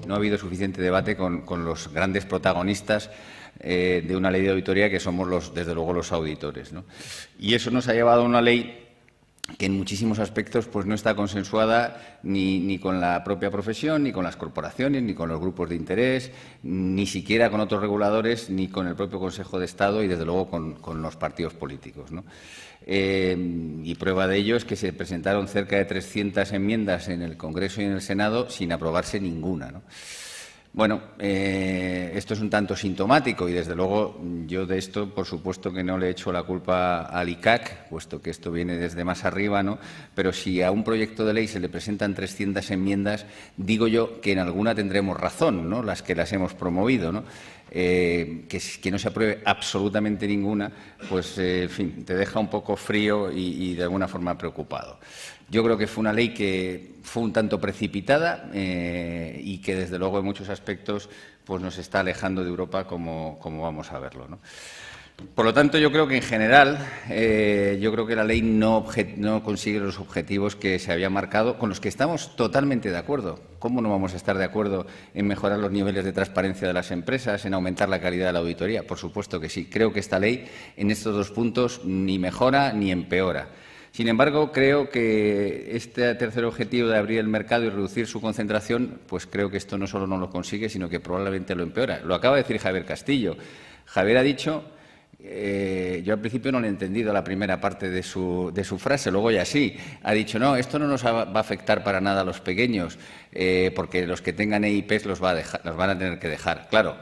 no ha habido suficiente debate con los grandes protagonistas de una ley de auditoría, que somos, desde luego, los auditores, ¿no? Y eso nos ha llevado a una ley que en muchísimos aspectos pues no está consensuada ni con la propia profesión, ni con las corporaciones, ni con los grupos de interés, ni siquiera con otros reguladores, ni con el propio Consejo de Estado y, desde luego, con los partidos políticos, ¿no? Y prueba de ello es que se presentaron cerca de 300 enmiendas en el Congreso y en el Senado sin aprobarse ninguna, ¿no? Bueno, esto es un tanto sintomático y, desde luego, yo de esto, por supuesto, que no le echo la culpa al ICAC, puesto que esto viene desde más arriba, ¿no? Pero si a un proyecto de ley se le presentan 300 enmiendas, digo yo que en alguna tendremos razón, ¿no?, las que las hemos promovido, ¿no? Que no se apruebe absolutamente ninguna, pues, en fin, te deja un poco frío y de alguna forma preocupado. Yo creo que fue una ley que fue un tanto precipitada y que, desde luego, en muchos aspectos pues nos está alejando de Europa, como vamos a verlo, ¿no? Por lo tanto, yo creo que, en general, yo creo que la ley no consigue los objetivos que se había marcado, con los que estamos totalmente de acuerdo. ¿Cómo no vamos a estar de acuerdo en mejorar los niveles de transparencia de las empresas, en aumentar la calidad de la auditoría? Por supuesto que sí. Creo que esta ley, en estos dos puntos, ni mejora ni empeora. Sin embargo, creo que este tercer objetivo de abrir el mercado y reducir su concentración, pues creo que esto no solo no lo consigue, sino que probablemente lo empeora. Lo acaba de decir Javier Castillo. Javier ha dicho, yo al principio no le he entendido la primera parte de su frase, luego ya sí. Ha dicho, no, esto no nos va a afectar para nada a los pequeños, porque los que tengan EIPs los van a tener que dejar. Claro,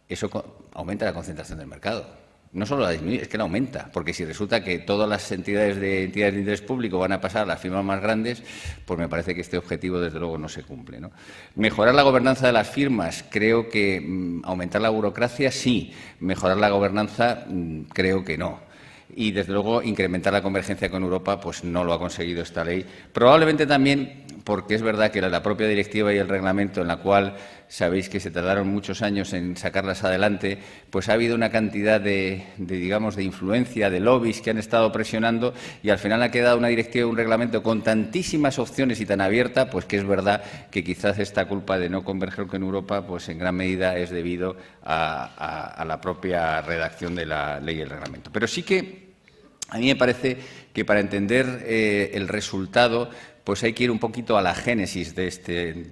eso aumenta la concentración del mercado. No solo la disminuye, es que la aumenta, porque si resulta que todas las entidades de interés público van a pasar a las firmas más grandes, pues me parece que este objetivo, desde luego, no se cumple, ¿no? Mejorar la gobernanza de las firmas, creo que aumentar la burocracia, sí. Mejorar la gobernanza, creo que no. Y, desde luego, incrementar la convergencia con Europa, pues no lo ha conseguido esta ley. Probablemente también porque es verdad que la propia directiva y el reglamento, en la cual sabéis que se tardaron muchos años en sacarlas adelante, pues ha habido una cantidad digamos, de influencia, de lobbies que han estado presionando, y al final ha quedado una directiva y un reglamento con tantísimas opciones y tan abierta, pues que es verdad que quizás esta culpa de no converger con Europa, pues en gran medida es debido a la propia redacción de la ley y el reglamento. Pero sí que a mí me parece que, para entender el resultado, pues hay que ir un poquito a la génesis de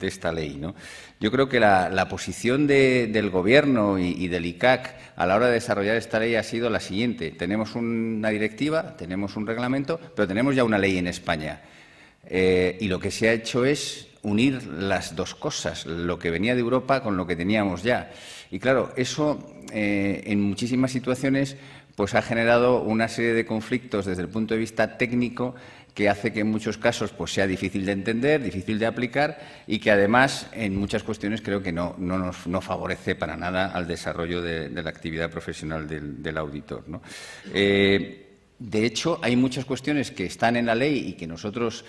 esta ley, ¿no? Yo creo que la posición del Gobierno y del ICAC a la hora de desarrollar esta ley ha sido la siguiente. Tenemos una directiva, tenemos un reglamento, pero tenemos ya una ley en España. Y lo que se ha hecho es unir las dos cosas, lo que venía de Europa con lo que teníamos ya. Y, claro, eso en muchísimas situaciones pues ha generado una serie de conflictos desde el punto de vista técnico, que hace que en muchos casos pues sea difícil de entender, difícil de aplicar, y que, además, en muchas cuestiones creo que no favorece para nada al desarrollo de la actividad profesional del auditor, ¿no? De hecho, hay muchas cuestiones que están en la ley y que nosotros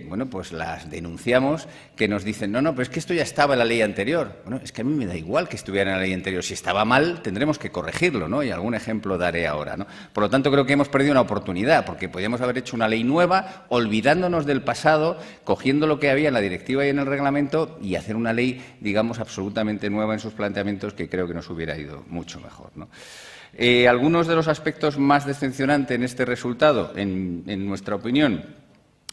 bueno, pues las denunciamos, que nos dicen, no, pero es que esto ya estaba en la ley anterior. Bueno, es que a mí me da igual que estuviera en la ley anterior. Si estaba mal, tendremos que corregirlo, ¿no? Y algún ejemplo daré ahora, ¿no? Por lo tanto, creo que hemos perdido una oportunidad, porque podríamos haber hecho una ley nueva, olvidándonos del pasado, cogiendo lo que había en la directiva y en el reglamento, y hacer una ley, digamos, absolutamente nueva en sus planteamientos, que creo que nos hubiera ido mucho mejor, ¿no? Algunos de los aspectos más decepcionantes en este resultado, en nuestra opinión: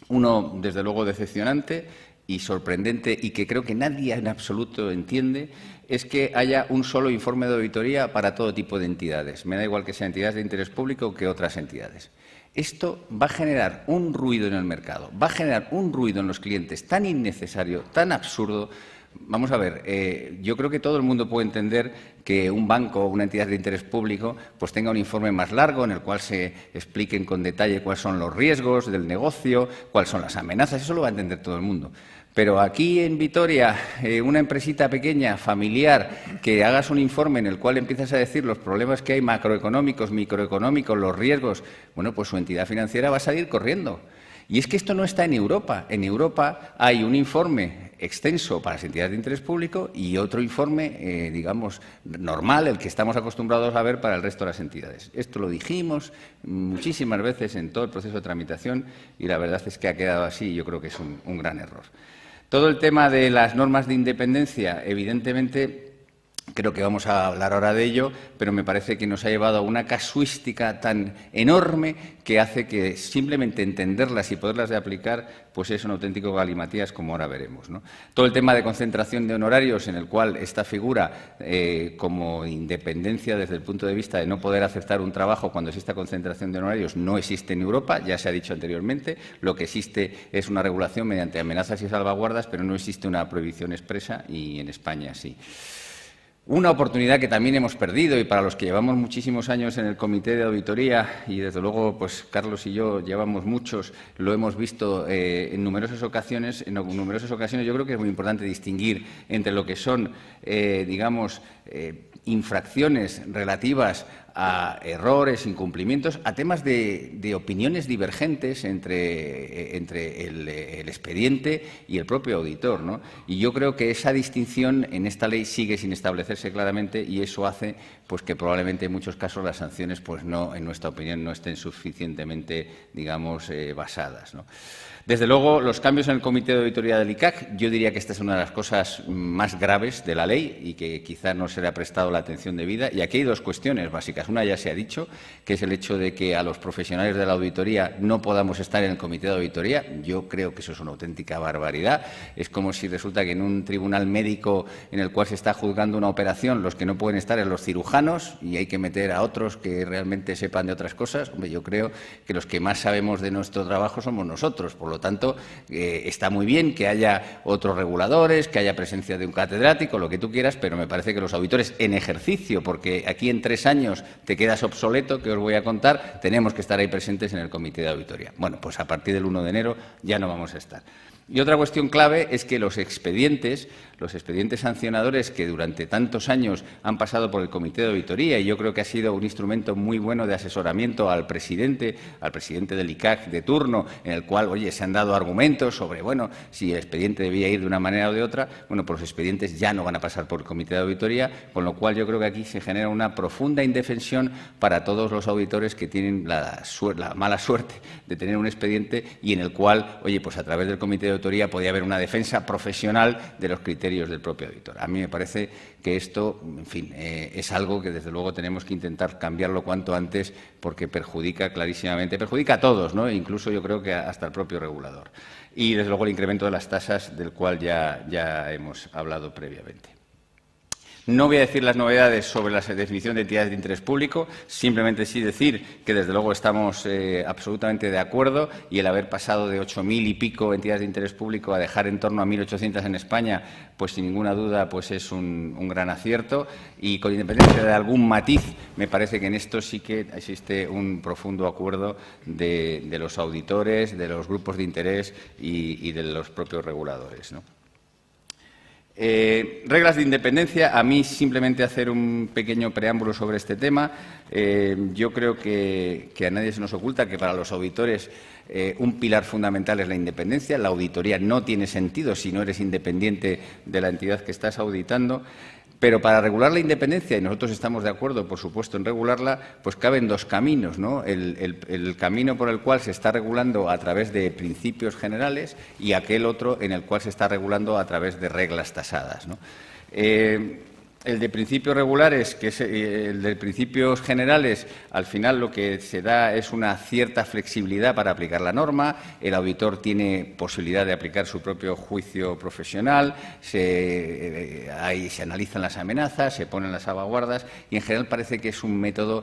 uno, desde luego, decepcionante y sorprendente, y que creo que nadie en absoluto entiende, es que haya un solo informe de auditoría para todo tipo de entidades. Me da igual que sean entidades de interés público que otras entidades. Esto va a generar un ruido en el mercado, va a generar un ruido en los clientes tan innecesario, tan absurdo. Vamos a ver, yo creo que todo el mundo puede entender que un banco o una entidad de interés público pues tenga un informe más largo en el cual se expliquen con detalle cuáles son los riesgos del negocio, cuáles son las amenazas. Eso lo va a entender todo el mundo. Pero aquí en Vitoria, una empresita pequeña, familiar, que hagas un informe en el cual empiezas a decir los problemas que hay macroeconómicos, microeconómicos, los riesgos, bueno, pues su entidad financiera va a salir corriendo. Y es que esto no está en Europa. En Europa hay un informe extenso para las entidades de interés público y otro informe, digamos, normal, el que estamos acostumbrados a ver para el resto de las entidades. Esto lo dijimos muchísimas veces en todo el proceso de tramitación y la verdad es que ha quedado así, y yo creo que es un gran error. Todo el tema de las normas de independencia, evidentemente, creo que vamos a hablar ahora de ello, pero me parece que nos ha llevado a una casuística tan enorme que hace que simplemente entenderlas y poderlas de aplicar pues es un auténtico galimatías, como ahora veremos, ¿no? Todo el tema de concentración de honorarios, en el cual esta figura como independencia desde el punto de vista de no poder aceptar un trabajo cuando exista concentración de honorarios, no existe en Europa, ya se ha dicho anteriormente. Lo que existe es una regulación mediante amenazas y salvaguardas, pero no existe una prohibición expresa, y en España sí. Una oportunidad que también hemos perdido, y para los que llevamos muchísimos años en el Comité de Auditoría, y desde luego pues Carlos y yo llevamos muchos, lo hemos visto en numerosas ocasiones, yo creo que es muy importante distinguir entre lo que son, digamos, infracciones relativas a errores, incumplimientos, a temas de opiniones divergentes entre el expediente y el propio auditor, ¿no? Y yo creo que esa distinción en esta ley sigue sin establecerse claramente, y eso hace pues que probablemente en muchos casos las sanciones, pues no, en nuestra opinión, no estén suficientemente, digamos, basadas, ¿no? Desde luego, los cambios en el Comité de Auditoría del ICAC, yo diría que esta es una de las cosas más graves de la ley y que quizá no se le ha prestado la atención debida. Y aquí hay dos cuestiones básicas. Una ya se ha dicho, que es el hecho de que a los profesionales de la auditoría no podamos estar en el Comité de Auditoría. Yo creo que eso es una auténtica barbaridad. Es como si resulta que en un tribunal médico en el cual se está juzgando una operación, los que no pueden estar son los cirujanos y hay que meter a otros que realmente sepan de otras cosas. Hombre, yo creo que los que más sabemos de nuestro trabajo somos nosotros. Por lo tanto, está muy bien que haya otros reguladores, que haya presencia de un catedrático, lo que tú quieras, pero me parece que los auditores en ejercicio, porque aquí en 3 años te quedas obsoleto, que os voy a contar, tenemos que estar ahí presentes en el Comité de Auditoría. Bueno, pues a partir del 1 de enero ya no vamos a estar. Y otra cuestión clave es que los expedientes sancionadores que durante tantos años han pasado por el Comité de Auditoría, y yo creo que ha sido un instrumento muy bueno de asesoramiento al presidente del ICAC de turno, en el cual, oye, se han dado argumentos sobre, bueno, si el expediente debía ir de una manera o de otra. Bueno, pues los expedientes ya no van a pasar por el Comité de Auditoría, con lo cual yo creo que aquí se genera una profunda indefensión para todos los auditores que tienen la mala suerte de tener un expediente y en el cual, oye, pues a través del Comité de Auditoría podía haber una defensa profesional de los criterios del propio auditor. A mí me parece que esto, en fin, es algo que desde luego tenemos que intentar cambiarlo cuanto antes, porque perjudica clarísimamente, perjudica a todos, ¿no? Incluso yo creo que hasta el propio regulador. Y desde luego el incremento de las tasas, del cual ya hemos hablado previamente. No voy a decir las novedades sobre la definición de entidades de interés público, simplemente sí decir que desde luego estamos absolutamente de acuerdo, y el haber pasado de 8.000 y pico entidades de interés público a dejar en torno a 1.800 en España, pues sin ninguna duda pues es un gran acierto, y con independencia de algún matiz, me parece que en esto sí que existe un profundo acuerdo de los auditores, de los grupos de interés y de los propios reguladores, ¿no? Reglas de independencia. A mí simplemente hacer un pequeño preámbulo sobre este tema. Yo creo que a nadie se nos oculta que para los auditores un pilar fundamental es la independencia. La auditoría no tiene sentido si no eres independiente de la entidad que estás auditando. Pero para regular la independencia, y nosotros estamos de acuerdo, por supuesto, en regularla, pues caben dos caminos, ¿no? El camino por el cual se está regulando a través de principios generales y aquel otro en el cual se está regulando a través de reglas tasadas, ¿no? El de principios regulares, que es el de principios generales, al final lo que se da es una cierta flexibilidad para aplicar la norma. El auditor tiene posibilidad de aplicar su propio juicio profesional, ahí se analizan las amenazas, se ponen las salvaguardas y en general parece que es un método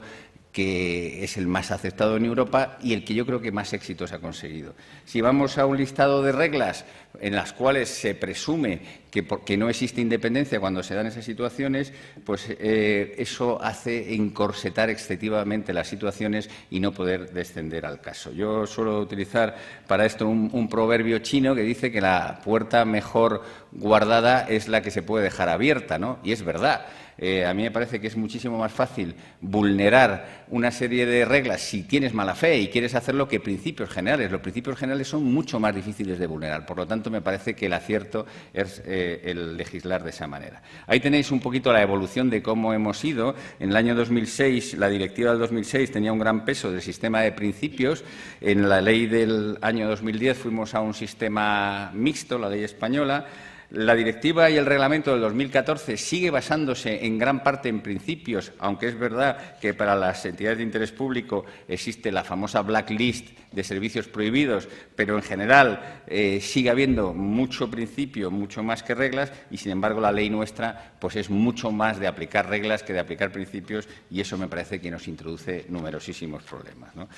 que es el más aceptado en Europa y el que yo creo que más éxito se ha conseguido. Si vamos a un listado de reglas en las cuales se presume que no existe independencia cuando se dan esas situaciones, pues eso hace encorsetar excesivamente las situaciones y no poder descender al caso. Yo suelo utilizar para esto un proverbio chino que dice que la puerta mejor guardada es la que se puede dejar abierta, ¿no? Y es verdad. A mí me parece que es muchísimo más fácil vulnerar una serie de reglas si tienes mala fe y quieres hacerlo que principios generales. Los principios generales son mucho más difíciles de vulnerar. Por lo tanto, me parece que el acierto es el legislar de esa manera. Ahí tenéis un poquito la evolución de cómo hemos ido. En el año 2006, la directiva del 2006 tenía un gran peso del sistema de principios. En la ley del año 2010 fuimos a un sistema mixto, la ley española. La directiva y el reglamento del 2014 sigue basándose en gran parte en principios, aunque es verdad que para las entidades de interés público existe la famosa blacklist de servicios prohibidos, pero en general sigue habiendo mucho principio, mucho más que reglas, y sin embargo la ley nuestra pues es mucho más de aplicar reglas que de aplicar principios, y eso me parece que nos introduce numerosísimos problemas, ¿no?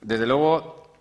Desde luego,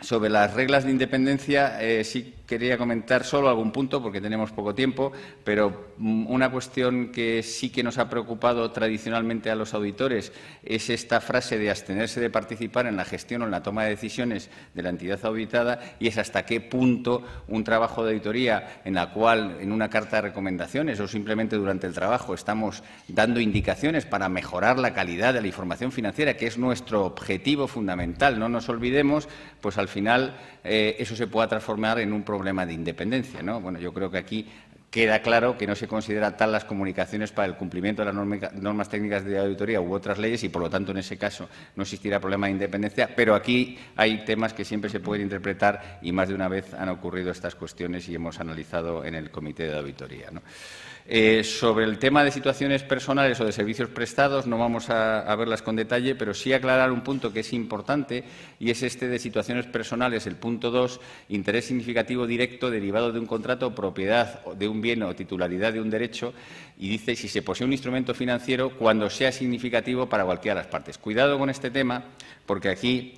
sobre las reglas de independencia, sí quería comentar solo algún punto, porque tenemos poco tiempo, pero una cuestión que sí que nos ha preocupado tradicionalmente a los auditores es esta frase de abstenerse de participar en la gestión o en la toma de decisiones de la entidad auditada, y es hasta qué punto un trabajo de auditoría en la cual, en una carta de recomendaciones o simplemente durante el trabajo, estamos dando indicaciones para mejorar la calidad de la información financiera, que es nuestro objetivo fundamental, no nos olvidemos, pues al final eso se pueda transformar en un problema de independencia, ¿no? Bueno, yo creo que aquí queda claro que no se considera tal las comunicaciones para el cumplimiento de las normas técnicas de auditoría u otras leyes y, por lo tanto, en ese caso no existirá problema de independencia, pero aquí hay temas que siempre se pueden interpretar y más de una vez han ocurrido estas cuestiones y hemos analizado en el comité de auditoría, ¿no? Sobre el tema de situaciones personales o de servicios prestados no vamos a verlas con detalle, pero sí aclarar un punto que es importante y es este de situaciones personales, el punto 2, interés significativo directo derivado de un contrato o propiedad de un bien o titularidad de un derecho, y dice si se posee un instrumento financiero cuando sea significativo para cualquiera de las partes. Cuidado con este tema, porque aquí,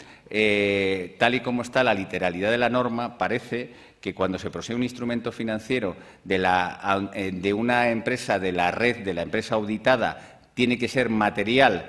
tal y como está la literalidad de la norma, parece que cuando se posee un instrumento financiero de una empresa de la red de la empresa auditada tiene que ser material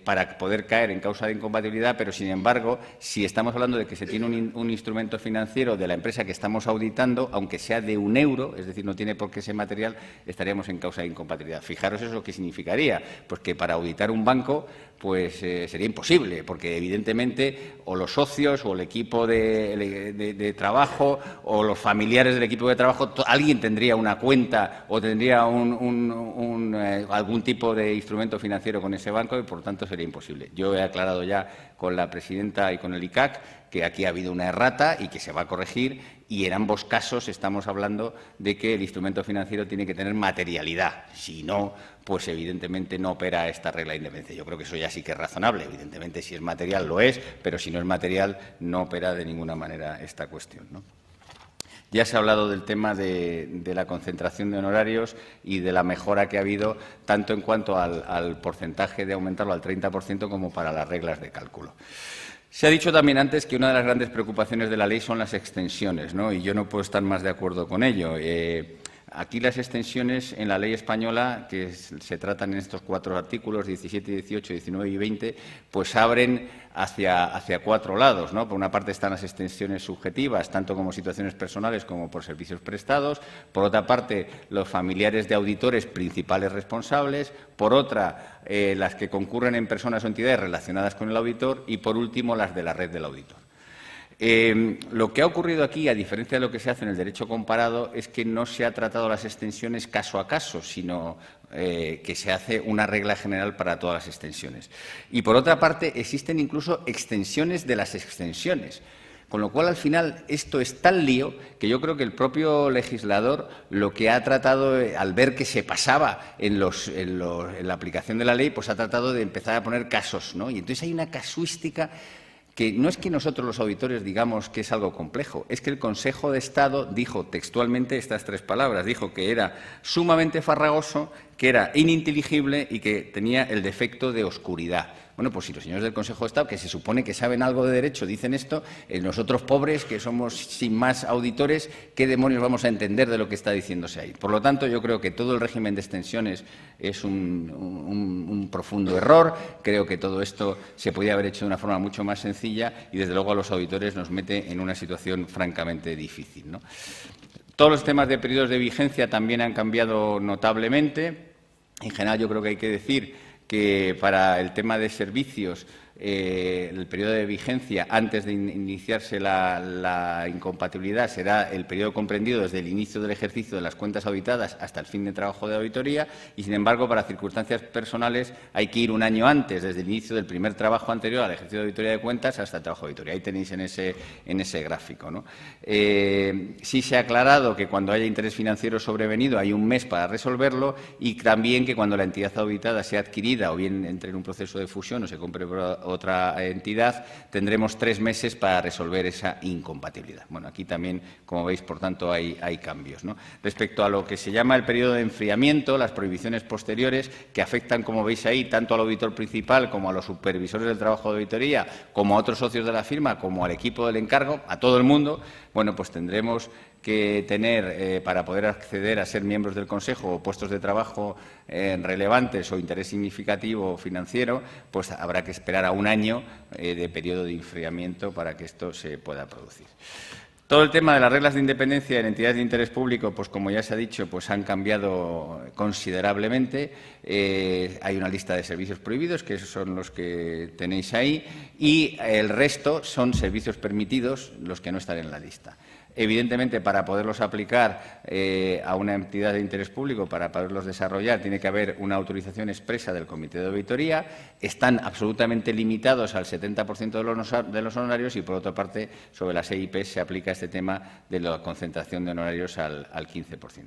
para poder caer en causa de incompatibilidad, pero, sin embargo, si estamos hablando de que se tiene un instrumento financiero de la empresa que estamos auditando, aunque sea de €1, es decir, no tiene por qué ser material, estaríamos en causa de incompatibilidad. Fijaros eso lo que significaría, pues que para auditar un banco pues sería imposible, porque evidentemente o los socios o el equipo de trabajo o los familiares del equipo de trabajo, alguien tendría una cuenta o tendría algún tipo de instrumento financiero con ese banco y, por tanto, sería imposible. Yo he aclarado ya con la presidenta y con el ICAC que aquí ha habido una errata y que se va a corregir, y en ambos casos estamos hablando de que el instrumento financiero tiene que tener materialidad. Si no, pues evidentemente no opera esta regla de independencia. Yo creo que eso ya sí que es razonable. Evidentemente, si es material, lo es, pero si no es material, no opera de ninguna manera esta cuestión, ¿no? Ya se ha hablado del tema de la concentración de honorarios y de la mejora que ha habido, tanto en cuanto al porcentaje de aumentarlo al 30% como para las reglas de cálculo. Se ha dicho también antes que una de las grandes preocupaciones de la ley son las extensiones, ¿no? Y yo no puedo estar más de acuerdo con ello. Aquí las extensiones en la ley española, que se tratan en estos 4 artículos, 17, 18, 19 y 20, pues abren hacia 4 lados, ¿no? Por una parte están las extensiones subjetivas, tanto como situaciones personales como por servicios prestados. Por otra parte, los familiares de auditores principales responsables. Por otra, las que concurren en personas o entidades relacionadas con el auditor. Y, por último, las de la red del auditor. Lo que ha ocurrido aquí, a diferencia de lo que se hace en el derecho comparado, es que no se ha tratado las extensiones caso a caso, sino que se hace una regla general para todas las extensiones. Y, por otra parte, existen incluso extensiones de las extensiones. Con lo cual, al final, esto es tan lío que yo creo que el propio legislador lo que ha tratado, al ver que se pasaba en la aplicación de la ley, pues ha tratado de empezar a poner casos, ¿no? Y entonces hay una casuística que no es que nosotros los auditores digamos que es algo complejo, es que el Consejo de Estado dijo textualmente estas 3 palabras, dijo que era sumamente farragoso, que era ininteligible y que tenía el defecto de oscuridad. Bueno, pues si los señores del Consejo de Estado, que se supone que saben algo de derecho, dicen esto, nosotros pobres, que somos sin más auditores, ¿qué demonios vamos a entender de lo que está diciéndose ahí? Por lo tanto, yo creo que todo el régimen de extensiones es un profundo error. Creo que todo esto se podía haber hecho de una forma mucho más sencilla y, desde luego, a los auditores nos mete en una situación francamente difícil, ¿no? Todos los temas de periodos de vigencia también han cambiado notablemente. En general, yo creo que hay que decir que para el tema de servicios, el periodo de vigencia antes de iniciarse la incompatibilidad será el periodo comprendido desde el inicio del ejercicio de las cuentas auditadas hasta el fin de trabajo de auditoría y, sin embargo, para circunstancias personales hay que ir un año antes, desde el inicio del primer trabajo anterior al ejercicio de auditoría de cuentas hasta el trabajo de auditoría. Ahí tenéis en ese gráfico, ¿no? Sí se ha aclarado que cuando haya interés financiero sobrevenido hay un mes para resolverlo y también que cuando la entidad auditada sea adquirida o bien entre en un proceso de fusión o se compre por otra entidad, tendremos 3 meses para resolver esa incompatibilidad. Bueno, aquí también, como veis, por tanto, hay cambios, ¿no? Respecto a lo que se llama el periodo de enfriamiento, las prohibiciones posteriores que afectan, como veis ahí, tanto al auditor principal como a los supervisores del trabajo de auditoría, como a otros socios de la firma, como al equipo del encargo, a todo el mundo, bueno, pues tendremos que tener, para poder acceder a ser miembros del Consejo o puestos de trabajo relevantes o interés significativo financiero, pues habrá que esperar a un año de periodo de enfriamiento para que esto se pueda producir. Todo el tema de las reglas de independencia en entidades de interés público, pues como ya se ha dicho, pues han cambiado considerablemente. Hay una lista de servicios prohibidos, que esos son los que tenéis ahí, y el resto son servicios permitidos, los que no están en la lista. Evidentemente, para poderlos aplicar a una entidad de interés público, para poderlos desarrollar, tiene que haber una autorización expresa del Comité de Auditoría. Están absolutamente limitados al 70% de los honorarios y, por otra parte, sobre las EIP se aplica este tema de la concentración de honorarios al 15%.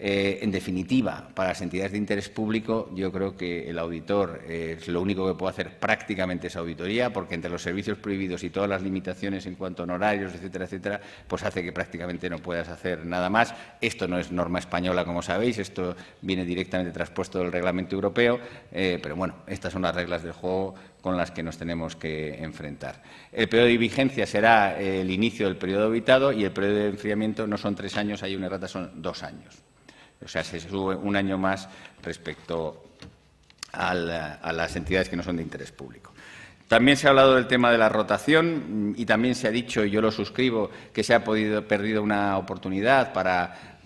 En definitiva, para las entidades de interés público, yo creo que el auditor lo único que puede hacer prácticamente es auditoría, porque entre los servicios prohibidos y todas las limitaciones en cuanto a honorarios, etcétera, etcétera, pues hace que prácticamente no puedas hacer nada más. Esto no es norma española, como sabéis, esto viene directamente traspuesto del Reglamento Europeo, pero bueno, estas son las reglas del juego con las que nos tenemos que enfrentar. El periodo de vigencia será el inicio del periodo auditado y el periodo de enfriamiento no son 3 años, hay una errata, son 2 años. O sea, se sube un año más respecto a las entidades que no son de interés público. También se ha hablado del tema de la rotación y también se ha dicho, y yo lo suscribo, que se ha perdido una oportunidad para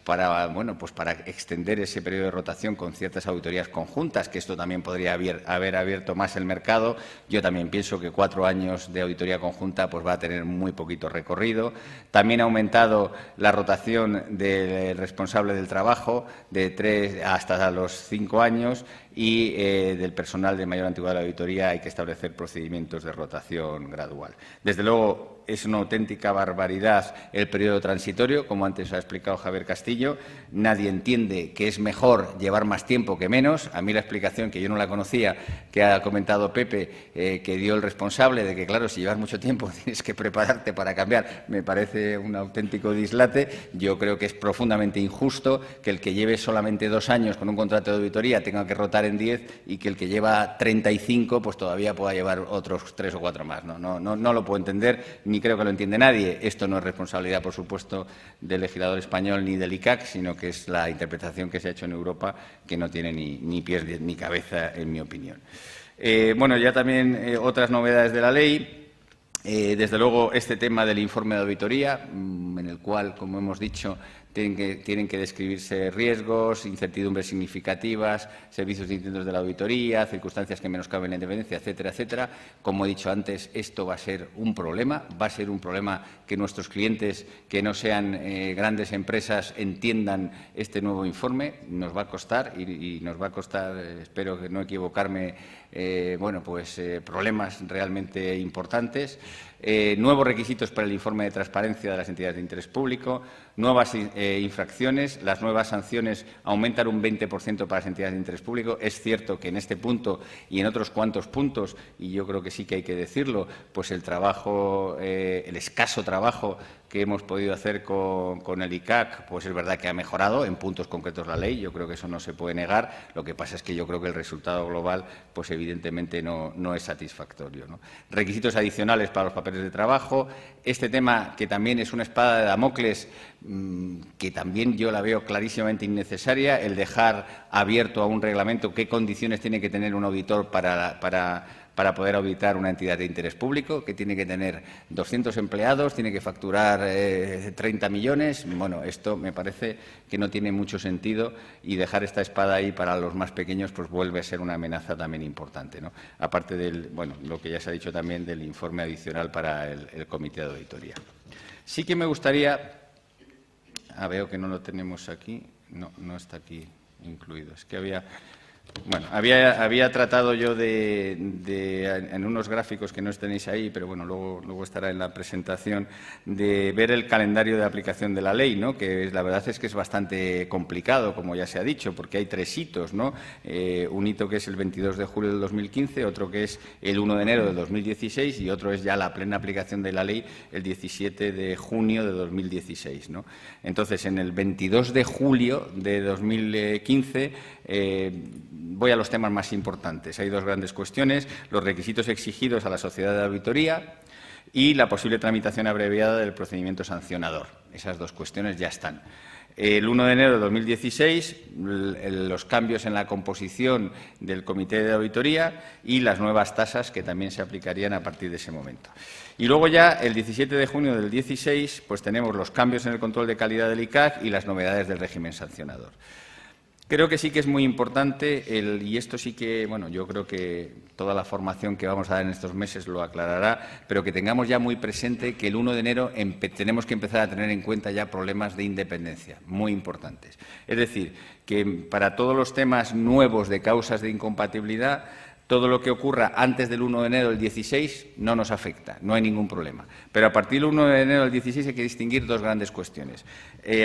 extender ese periodo de rotación con ciertas auditorías conjuntas, que esto también podría haber abierto más el mercado. Yo también pienso que 4 años de auditoría conjunta pues va a tener muy poquito recorrido. También ha aumentado la rotación del responsable del trabajo de 3 hasta los 5 años y del personal de mayor antigüedad de la auditoría hay que establecer procedimientos de rotación gradual. Desde luego, es una auténtica barbaridad el periodo transitorio, como antes ha explicado Javier Castillo. Nadie entiende que es mejor llevar más tiempo que menos. A mí la explicación, que yo no la conocía, que ha comentado Pepe, que dio el responsable, de que, claro, si llevas mucho tiempo tienes que prepararte para cambiar, me parece un auténtico dislate. Yo creo que es profundamente injusto que el que lleve solamente 2 años con un contrato de auditoría tenga que rotar en 10 y que el que lleva 35 pues todavía pueda llevar otros 3 o 4 más. No lo puedo entender, ni creo que lo entiende nadie. Esto no es responsabilidad, por supuesto, del legislador español ni del ICAC, sino que es la interpretación que se ha hecho en Europa, que no tiene ni pies ni cabeza, en mi opinión. Bueno, ya también otras novedades de la ley. Desde luego, este tema del informe de auditoría, en el cual, como hemos dicho, tienen que describirse riesgos, incertidumbres significativas, servicios distintos de la auditoría, circunstancias que menoscaben la independencia, etcétera, etcétera. Como he dicho antes, esto va a ser un problema que nuestros clientes, que no sean grandes empresas, entiendan este nuevo informe. Nos va a costar y nos va a costar, espero que no equivocarme, problemas realmente importantes. Nuevos requisitos para el informe de transparencia de las entidades de interés público, nuevas infracciones, las nuevas sanciones aumentan un 20% para las entidades de interés público. Es cierto que en este punto y en otros cuantos puntos, y yo creo que sí que hay que decirlo, pues el escaso trabajo que hemos podido hacer con el ICAC, pues es verdad que ha mejorado en puntos concretos la ley. Yo creo que eso no se puede negar. Lo que pasa es que yo creo que el resultado global, pues evidentemente no es satisfactorio, ¿no? Requisitos adicionales para los papeles de trabajo. Este tema, que también es una espada de Damocles, que también yo la veo clarísimamente innecesaria, el dejar abierto a un reglamento qué condiciones tiene que tener un auditor para para poder auditar una entidad de interés público, que tiene que tener 200 empleados, tiene que facturar 30 millones. Bueno, esto me parece que no tiene mucho sentido y dejar esta espada ahí para los más pequeños pues vuelve a ser una amenaza también importante, ¿no? Aparte del, bueno, lo que ya se ha dicho también del informe adicional para el comité de auditoría. Sí que me gustaría, veo que no lo tenemos aquí, no está aquí incluido, es que había tratado yo en unos gráficos que no tenéis ahí, pero bueno, luego estará en la presentación, de ver el calendario de aplicación de la ley, ¿no? Que la verdad es que es bastante complicado, como ya se ha dicho, porque hay 3 hitos, ¿no? Un hito que es el 22 de julio del 2015, otro que es el 1 de enero del 2016 y otro es ya la plena aplicación de la ley el 17 de junio de 2016, ¿no? Entonces, en el 22 de julio de 2015, voy a los temas más importantes. Hay 2 grandes cuestiones: los requisitos exigidos a la sociedad de auditoría y la posible tramitación abreviada del procedimiento sancionador. Esas 2 cuestiones ya están. El 1 de enero de 2016, los cambios en la composición del comité de auditoría y las nuevas tasas que también se aplicarían a partir de ese momento. Y luego ya, el 17 de junio del 16, pues tenemos los cambios en el control de calidad del ICAC y las novedades del régimen sancionador. Creo que sí que es muy importante, y esto sí que, bueno, yo creo que toda la formación que vamos a dar en estos meses lo aclarará, pero que tengamos ya muy presente que el 1 de enero tenemos que empezar a tener en cuenta ya problemas de independencia, muy importantes. Es decir, que para todos los temas nuevos de causas de incompatibilidad, todo lo que ocurra antes del 1 de enero del 16 no nos afecta, no hay ningún problema. Pero a partir del 1 de enero del 16 hay que distinguir 2 grandes cuestiones.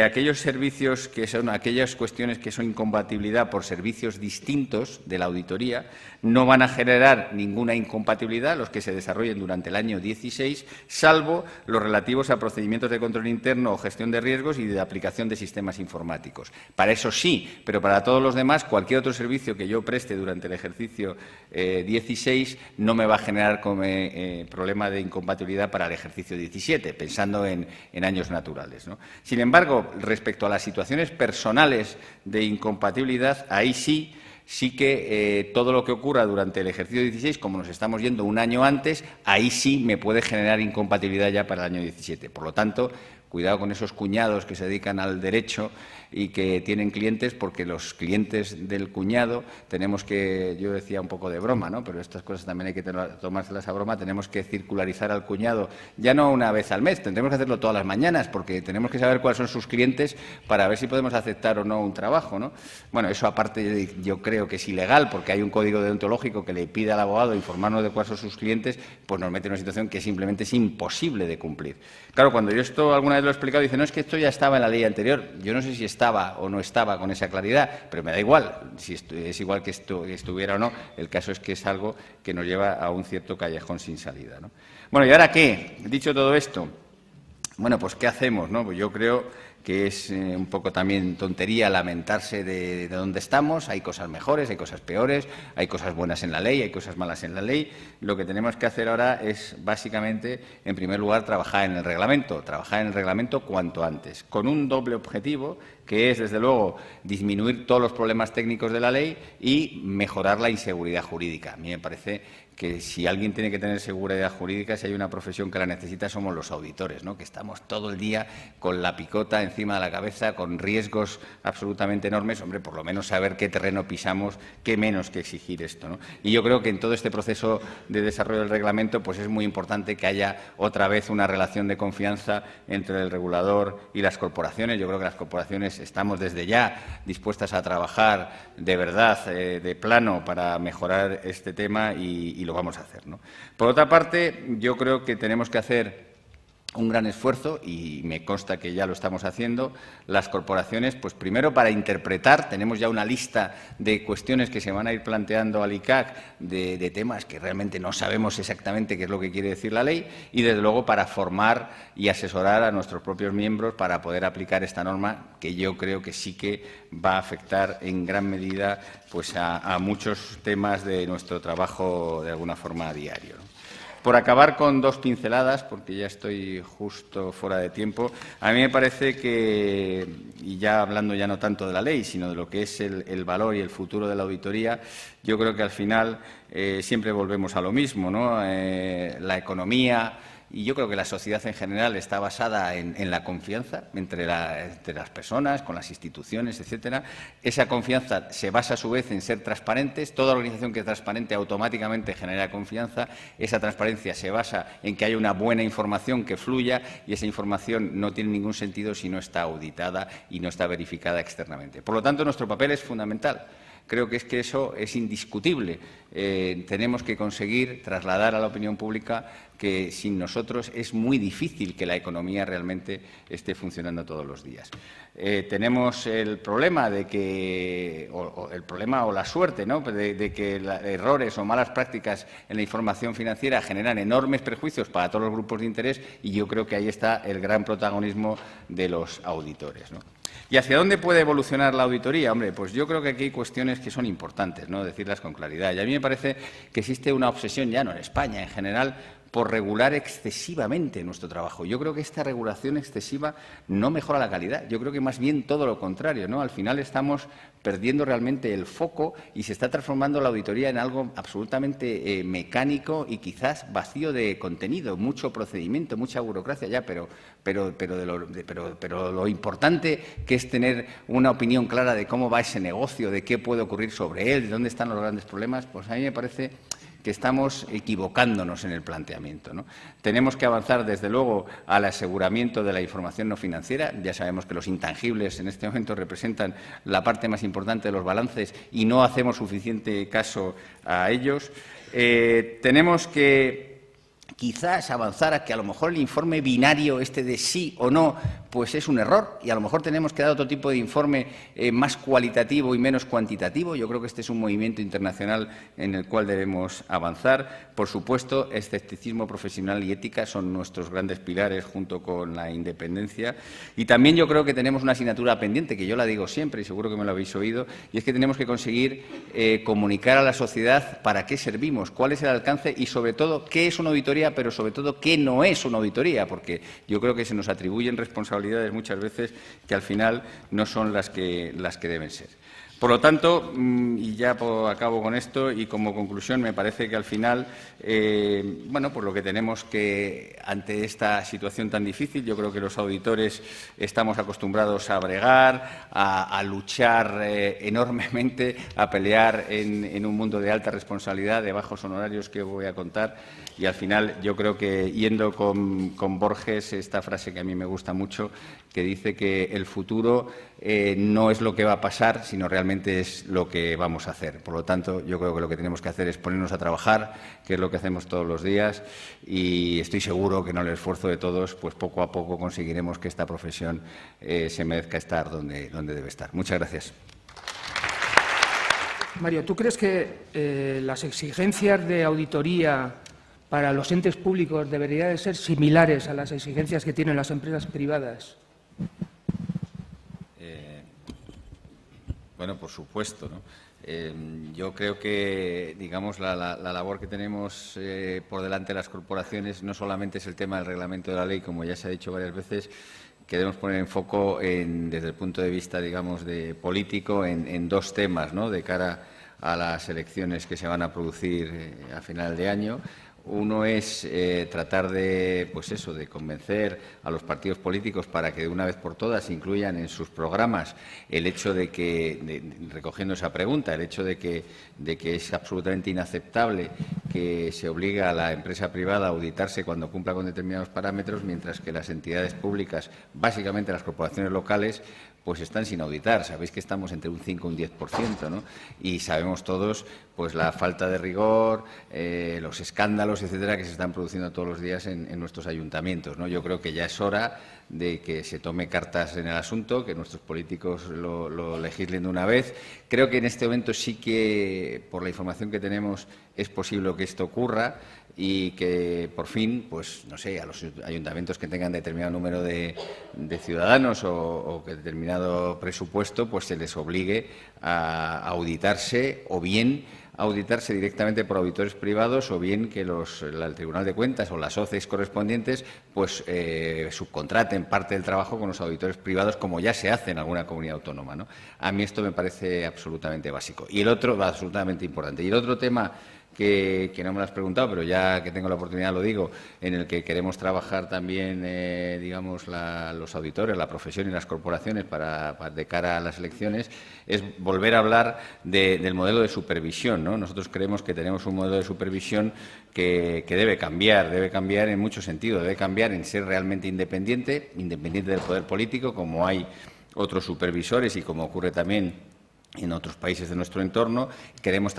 Aquellos servicios que son, aquellas cuestiones que son incompatibilidad por servicios distintos de la auditoría, no van a generar ninguna incompatibilidad los que se desarrollen durante el año 16, salvo los relativos a procedimientos de control interno o gestión de riesgos y de aplicación de sistemas informáticos. Para eso sí, pero para todos los demás, cualquier otro servicio que yo preste durante el ejercicio 16 no me va a generar problema de incompatibilidad para el ejercicio 17, pensando en años naturales, ¿no? Sin embargo, respecto a las situaciones personales de incompatibilidad, ahí sí que todo lo que ocurra durante el ejercicio 16, como nos estamos yendo un año antes, ahí sí me puede generar incompatibilidad ya para el año 17. Por lo tanto, cuidado con esos cuñados que se dedican al derecho y que tienen clientes, porque los clientes del cuñado tenemos que, yo decía un poco de broma, ¿no? Pero estas cosas también hay que tomárselas a broma, tenemos que circularizar al cuñado ya no una vez al mes, tendremos que hacerlo todas las mañanas, porque tenemos que saber cuáles son sus clientes para ver si podemos aceptar o no un trabajo, ¿no? Bueno, eso aparte yo creo que es ilegal, porque hay un código deontológico que le pide al abogado informarnos de cuáles son sus clientes, pues nos mete en una situación que simplemente es imposible de cumplir. Claro, cuando yo esto alguna vez lo he explicado, dice, no, es que esto ya estaba en la ley anterior. Yo no sé si estaba o no estaba con esa claridad, pero me da igual, si es igual que estuviera o no, el caso es que es algo que nos lleva a un cierto callejón sin salida, ¿no? Bueno, ¿y ahora qué? Dicho todo esto, bueno, pues ¿qué hacemos, no? Pues yo creo que es un poco también tontería lamentarse de dónde estamos. Hay cosas mejores, hay cosas peores, hay cosas buenas en la ley, hay cosas malas en la ley. Lo que tenemos que hacer ahora es, básicamente, en primer lugar, trabajar en el reglamento cuanto antes, con un doble objetivo, que es, desde luego, disminuir todos los problemas técnicos de la ley y mejorar la inseguridad jurídica. A mí me parece que si alguien tiene que tener seguridad jurídica, si hay una profesión que la necesita, somos los auditores, ¿no? Que estamos todo el día con la picota encima de la cabeza, con riesgos absolutamente enormes. Hombre, por lo menos saber qué terreno pisamos, qué menos que exigir esto, ¿no? Y yo creo que en todo este proceso de desarrollo del reglamento, pues es muy importante que haya otra vez una relación de confianza entre el regulador y las corporaciones. Yo creo que las corporaciones estamos desde ya dispuestas a trabajar de verdad, de plano, para mejorar este tema y lo vamos a hacer, ¿no? Por otra parte, yo creo que tenemos que hacer un gran esfuerzo, y me consta que ya lo estamos haciendo, las corporaciones, pues primero para interpretar, tenemos ya una lista de cuestiones que se van a ir planteando al ICAC de temas que realmente no sabemos exactamente qué es lo que quiere decir la ley, y desde luego para formar y asesorar a nuestros propios miembros para poder aplicar esta norma, que yo creo que sí que va a afectar en gran medida pues a muchos temas de nuestro trabajo de alguna forma a diario, ¿no? por acabar con dos pinceladas, porque ya estoy justo fuera de tiempo, a mí me parece que, y ya hablando ya no tanto de la ley, sino de lo que es el valor y el futuro de la auditoría, yo creo que al final siempre volvemos a lo mismo, ¿no? La economía y yo creo que la sociedad en general está basada en la confianza entre las personas, con las instituciones, etcétera. Esa confianza se basa a su vez en ser transparentes. Toda organización que es transparente automáticamente genera confianza. Esa transparencia se basa en que haya una buena información que fluya y esa información no tiene ningún sentido si no está auditada y no está verificada externamente. Por lo tanto, nuestro papel es fundamental. Creo que eso es indiscutible. Tenemos que conseguir trasladar a la opinión pública que sin nosotros es muy difícil que la economía realmente esté funcionando todos los días. Tenemos el problema de que, o la suerte, ¿no?, de que errores o malas prácticas en la información financiera generan enormes perjuicios para todos los grupos de interés y yo creo que ahí está el gran protagonismo de los auditores, ¿no? ¿Y hacia dónde puede evolucionar la auditoría? Hombre, pues yo creo que aquí hay cuestiones que son importantes, ¿no?, decirlas con claridad. Y a mí me parece que existe una obsesión, ya no en España, en general, por regular excesivamente nuestro trabajo. Yo creo que esta regulación excesiva no mejora la calidad. Yo creo que más bien todo lo contrario, ¿no? Al final estamos perdiendo realmente el foco y se está transformando la auditoría en algo absolutamente mecánico y quizás vacío de contenido, mucho procedimiento, mucha burocracia ya, pero lo importante que es tener una opinión clara de cómo va ese negocio, de qué puede ocurrir sobre él, de dónde están los grandes problemas, pues a mí me parece que estamos equivocándonos en el planteamiento, ¿no? Tenemos que avanzar, desde luego, al aseguramiento de la información no financiera. Ya sabemos que los intangibles en este momento representan la parte más importante de los balances y no hacemos suficiente caso a ellos. Tenemos que quizás avanzar a que a lo mejor el informe binario de sí o no pues es un error y a lo mejor tenemos que dar otro tipo de informe más cualitativo y menos cuantitativo. Yo creo que este es un movimiento internacional en el cual debemos avanzar. Por supuesto, escepticismo profesional y ética son nuestros grandes pilares junto con la independencia. Y también yo creo que tenemos una asignatura pendiente, que yo la digo siempre y seguro que me lo habéis oído, y es que tenemos que conseguir comunicar a la sociedad para qué servimos, cuál es el alcance y, sobre todo, qué es una auditoría, pero sobre todo qué no es una auditoría, porque yo creo que se nos atribuyen responsabilidades muchas veces que al final no son las que deben ser. Por lo tanto, y ya acabo con esto, y como conclusión me parece que al final, bueno, pues lo que tenemos que, ante esta situación tan difícil, yo creo que los auditores estamos acostumbrados a bregar, a luchar enormemente, a pelear en un mundo de alta responsabilidad, de bajos honorarios que voy a contar, y al final yo creo que, yendo con Borges, esta frase que a mí me gusta mucho, que dice que el futuro no es lo que va a pasar, sino realmente es lo que vamos a hacer. Por lo tanto, yo creo que lo que tenemos que hacer es ponernos a trabajar, que es lo que hacemos todos los días, y estoy seguro que en el esfuerzo de todos, pues poco a poco conseguiremos que esta profesión se merezca estar donde debe estar. Muchas gracias. Mario, ¿tú crees que las exigencias de auditoría para los entes públicos deberían de ser similares a las exigencias que tienen las empresas privadas? Bueno, por supuesto, ¿no? Yo creo que, digamos, la labor que tenemos por delante de las corporaciones no solamente es el tema del reglamento de la ley, como ya se ha dicho varias veces, que debemos poner en foco desde el punto de vista, digamos, de político en dos temas, ¿no?, de cara a las elecciones que se van a producir a final de año. Uno es tratar de, pues eso, de convencer a los partidos políticos para que de una vez por todas incluyan en sus programas el hecho de que, recogiendo esa pregunta, el hecho de que es absolutamente inaceptable que se obligue a la empresa privada a auditarse cuando cumpla con determinados parámetros, mientras que las entidades públicas, básicamente las corporaciones locales, pues están sin auditar. Sabéis que estamos entre un 5 y un 10%, ¿no? Y sabemos todos pues la falta de rigor, los escándalos, etcétera, que se están produciendo todos los días en nuestros ayuntamientos, ¿no? Yo creo que ya es hora de que se tome cartas en el asunto, que nuestros políticos lo legislen de una vez. Creo que en este momento sí que, por la información que tenemos, es posible que esto ocurra y que, por fin, pues no sé, a los ayuntamientos que tengan determinado número de ciudadanos o que determinado presupuesto, pues se les obligue a auditarse o bien auditarse directamente por auditores privados o bien que el Tribunal de Cuentas o las OCEs correspondientes pues subcontraten parte del trabajo con los auditores privados, como ya se hace en alguna comunidad autónoma, ¿no? A mí esto me parece absolutamente básico. Y el otro, absolutamente importante. Y el otro tema que no me lo has preguntado, pero ya que tengo la oportunidad lo digo, en el que queremos trabajar también, digamos, los auditores, la profesión y las corporaciones de cara a las elecciones, es volver a hablar del modelo de supervisión, ¿no? Nosotros creemos que tenemos un modelo de supervisión que debe cambiar en muchos sentidos, debe cambiar en ser realmente independiente del poder político, como hay otros supervisores y como ocurre también en otros países de nuestro entorno. Creemos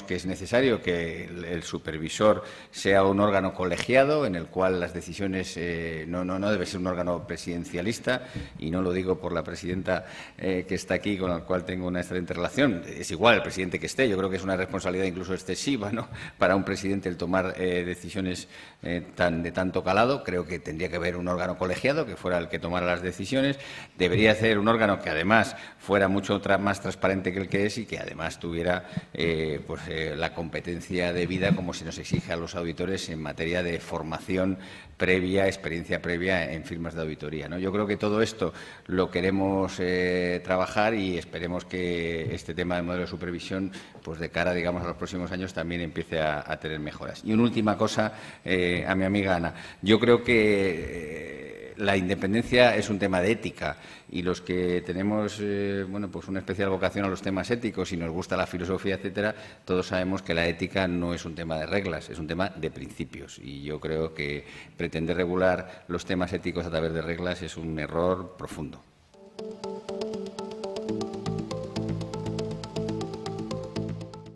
que es necesario que el supervisor sea un órgano colegiado en el cual las decisiones no debe ser un órgano presidencialista, y no lo digo por la presidenta que está aquí, con la cual tengo una excelente relación. Es igual el presidente que esté, yo creo que es una responsabilidad incluso excesiva, ¿no?, para un presidente el tomar decisiones de tanto calado. Creo que tendría que haber un órgano colegiado que fuera el que tomara las decisiones. Debería ser un órgano que además fuera mucho más transparente que el que es y que además tuviera la competencia debida, como se nos exige a los auditores en materia de formación previa, experiencia previa en firmas de auditoría, ¿no? Yo creo que todo esto lo queremos trabajar y esperemos que este tema del modelo de supervisión, pues de cara, digamos, a los próximos años también empiece a tener mejoras. Y una última cosa a mi amiga Ana. Yo creo que la independencia es un tema de ética, y los que tenemos pues una especial vocación a los temas éticos y nos gusta la filosofía, etcétera, todos sabemos que la ética no es un tema de reglas, es un tema de principios, y yo creo que pretender regular los temas éticos a través de reglas es un error profundo.